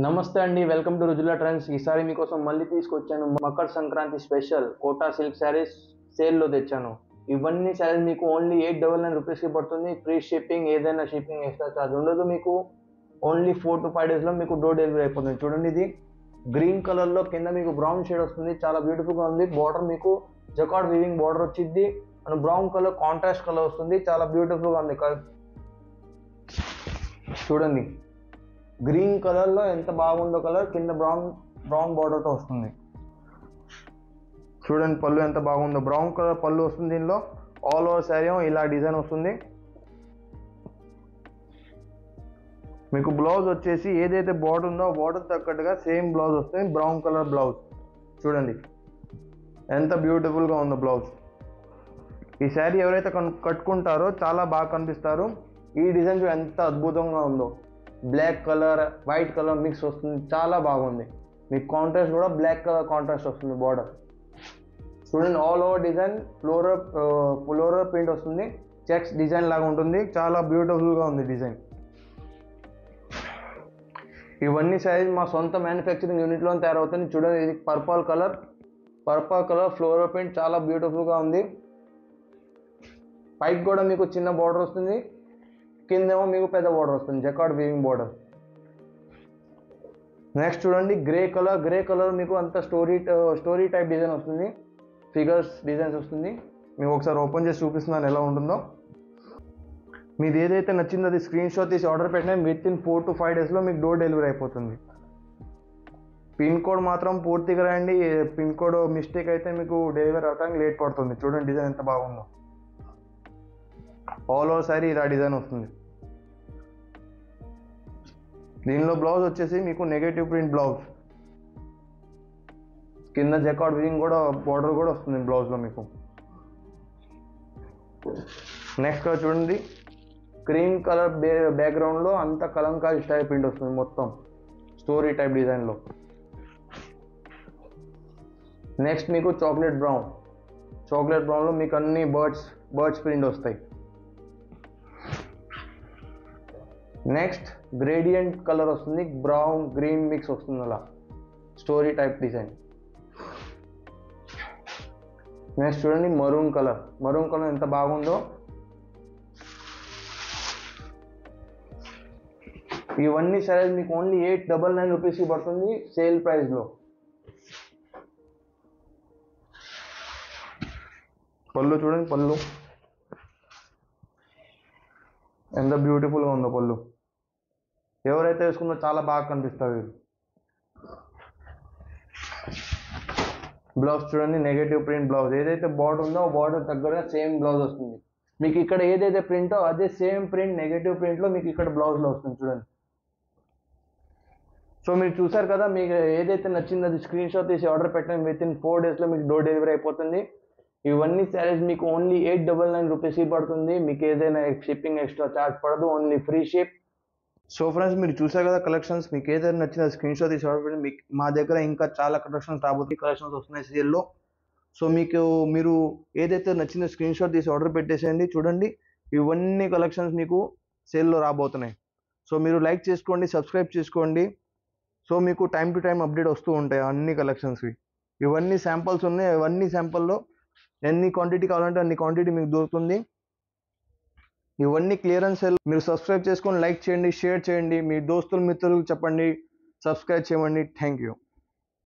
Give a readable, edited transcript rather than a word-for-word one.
నమస్తే అండి, welcome to Rujula trends. ఈసారి మీకోసం మళ్ళీ తీసుకొచ్చాను మకర సంక్రాంతి స్పెషల్ కోటా సిల్క్ శారీస్ సేల్లో తెచ్చాను. ఇవన్నీ శారీస్ మీకు ఓన్లీ 899 రూపీస్కి పడుతుంది. ఫ్రీ షిప్పింగ్, ఏదైనా షిప్పింగ్ ఎక్స్ట్రా చార్జ్ ఉండదు. మీకు ఓన్లీ 4 to 5 డేస్లో మీకు డోర్ డెలివరీ అయిపోతుంది. చూడండి, ఇది గ్రీన్ కలర్లో కింద మీకు బ్రౌన్ షేడ్ వస్తుంది, చాలా బ్యూటిఫుల్గా ఉంది. బార్డర్ మీకు జకార్డ్ వీవింగ్ బార్డర్ వచ్చింది and brown colour contrast colour వస్తుంది, చాలా బ్యూటిఫుల్గా ఉంది. చూడండి, గ్రీన్ కలర్లో ఎంత బాగుందో, కలర్ కింద బ్రౌన్ బార్డర్తో వస్తుంది. చూడండి పళ్ళు ఎంత బాగుందో, బ్రౌన్ కలర్ పళ్ళు వస్తుంది. దీనిలో ఆల్ ఓవర్ శారీ ఇలా డిజైన్ వస్తుంది. మీకు బ్లౌజ్ వచ్చేసి ఏదైతే బార్డర్ ఉందో బార్డర్ తగ్గట్టుగా సేమ్ బ్లౌజ్ వస్తుంది, బ్రౌన్ కలర్ బ్లౌజ్. చూడండి ఎంత బ్యూటిఫుల్గా ఉందో బ్లౌజ్. ఈ శారీ ఎవరైతే కట్టుకుంటారో చాలా బాగా కనిపిస్తారు. ఈ డిజైన్ ఎంత అద్భుతంగా ఉందో, black colour white colour mix వస్తుంది, చాలా బాగుంది. మీకు కాంట్రాస్ట్ కూడా బ్లాక్ కలర్ కాంట్రాస్ట్ వస్తుంది బార్డర్. చూడండి, all over design floral print వస్తుంది, చెక్స్ డిజైన్ లాగా ఉంటుంది, చాలా బ్యూటిఫుల్గా ఉంది డిజైన్. ఇవన్నీ సైజ్ మా సొంత మ్యానుఫ్యాక్చరింగ్ యూనిట్లో తయారవుతుంది. చూడండి, ఇది పర్పుల్ కలర్ ఫ్లోరల్ ప్రింట్ చాలా బ్యూటిఫుల్గా ఉంది. పైకి కూడా మీకు చిన్న బార్డర్ వస్తుంది, కిందేమో మీకు పెద్ద బార్డర్ వస్తుంది, జకార్డ్ వీవింగ్ బార్డర్. నెక్స్ట్ చూడండి, గ్రే కలర్ మీకు అంత స్టోరీ టైప్ డిజైన్ వస్తుంది, ఫిగర్స్ డిజైన్స్ వస్తుంది. మీకు ఒకసారి ఓపెన్ చేసి చూపిస్తున్నాను ఎలా ఉంటుందో. మీది ఏదైతే నచ్చిందో అది స్క్రీన్ షాట్ తీసి ఆర్డర్ పెట్టినా విత్ ఇన్ 4 to 5 డేస్లో మీకు డోర్ డెలివరీ అయిపోతుంది. పిన్ కోడ్ మాత్రం పూర్తిగా రాయండి, పిన్ కోడ్ మిస్టేక్ అయితే మీకు డెలివరీ అవడానికి లేట్ పడుతుంది. చూడండి డిజైన్ ఎంత బాగుందో, ఆల్ ఓవర్ శారీ ఇలా డిజైన్ వస్తుంది. దీనిలో బ్లౌజ్ వచ్చేసి మీకు నెగటివ్ ప్రింట్ బ్లౌజ్, కింద జకార్డ్ వీవింగ్ కూడా బార్డర్ కూడా వస్తుంది బ్లౌజ్లో మీకు. నెక్స్ట్ చూడండి, క్రీమ్ కలర్ బ్యాక్గ్రౌండ్లో అంత కలంకారీ స్టైల్ ప్రింట్ వస్తుంది, మొత్తం స్టోరీ టైప్ డిజైన్లో. నెక్స్ట్ మీకు చాక్లెట్ బ్రౌన్లో మీకు అన్ని బర్డ్స్ ప్రింట్ వస్తాయి. నెక్స్ట్ గ్రేడియంట్ కలర్ వస్తుంది, బ్రౌన్ గ్రీన్ మిక్స్ వస్తుంది, అలా స్టోరీ టైప్ డిజైన్. నెక్స్ట్ చూడండి, మరూన్ కలర్ ఎంత బాగుందో. ఇవన్నీ సైజ్ మీకు ఓన్లీ 899 రూపీస్కి పడుతుంది సేల్ ప్రైస్లో. పళ్ళు చూడండి, పళ్ళు ఎంత బ్యూటిఫుల్గా ఉందో పళ్ళు. ఎవరైతే వేసుకుందో చాలా బాగా కనిపిస్తారు. బ్లౌజ్ చూడండి, నెగటివ్ ప్రింట్ బ్లౌజ్, ఏదైతే బార్డర్ ఉందో బార్డర్ దగ్గరగా సేమ్ బ్లౌజ్ వస్తుంది. మీకు ఇక్కడ ఏదైతే ప్రింటో అదే సేమ్ ప్రింట్ నెగటివ్ ప్రింట్లో మీకు ఇక్కడ బ్లౌజ్లో వస్తుంది. చూడండి, సో మీరు చూసారు కదా, మీకు ఏదైతే నచ్చిందో అది స్క్రీన్ షాట్ తీసి ఆర్డర్ పెట్టండి, విత్ ఇన్ 4 డేస్లో మీకు డోర్ డెలివరీ అయిపోతుంది. ఇవన్నీ శారీస్ మీకు ఓన్లీ 899 రూపీస్కి పడుతుంది. మీకు ఏదైనా షిప్పింగ్ ఎక్స్ట్రా ఛార్జ్ పడదు, only free ship. So friends, మీరు చూసారు కదా కలెక్షన్స్, మీకు ఏదైనా నచ్చిన స్క్రీన్ షాట్ తీసి ఆర్డర్ పెట్టండి. మీకు మా దగ్గర ఇంకా చాలా కలెక్షన్స్ వస్తున్నాయి సేల్లో. సో మీరు ఏదైతే నచ్చిన స్క్రీన్ షాట్ తీసి ఆర్డర్ పెట్టేసేయండి. చూడండి, ఇవన్నీ కలెక్షన్స్ మీకు సేల్లో రాబోతున్నాయి. సో మీరు లైక్ చేసుకోండి, సబ్స్క్రైబ్ చేసుకోండి. సో మీకు టైం టు టైం అప్డేట్ వస్తూ ఉంటాయి అన్ని కలెక్షన్స్కి. ఇవన్నీ శాంపుల్స్ ఉన్నాయి, ఇవన్నీ శాంపుల్లో ఎన్ని క్వాంటిటీ కావాలంటే అన్ని క్వాంటిటీ మీకు దొరుకుతుంది. ఇవన్నీ క్లియరెన్స్ సేల్. మీరు సబ్స్క్రైబ్ చేసుకొని లైక్ చేయండి, షేర్ చేయండి, మీ దోస్తులు మిత్రులకు చెప్పండి, సబ్స్క్రైబ్ చేయండి. Thank you.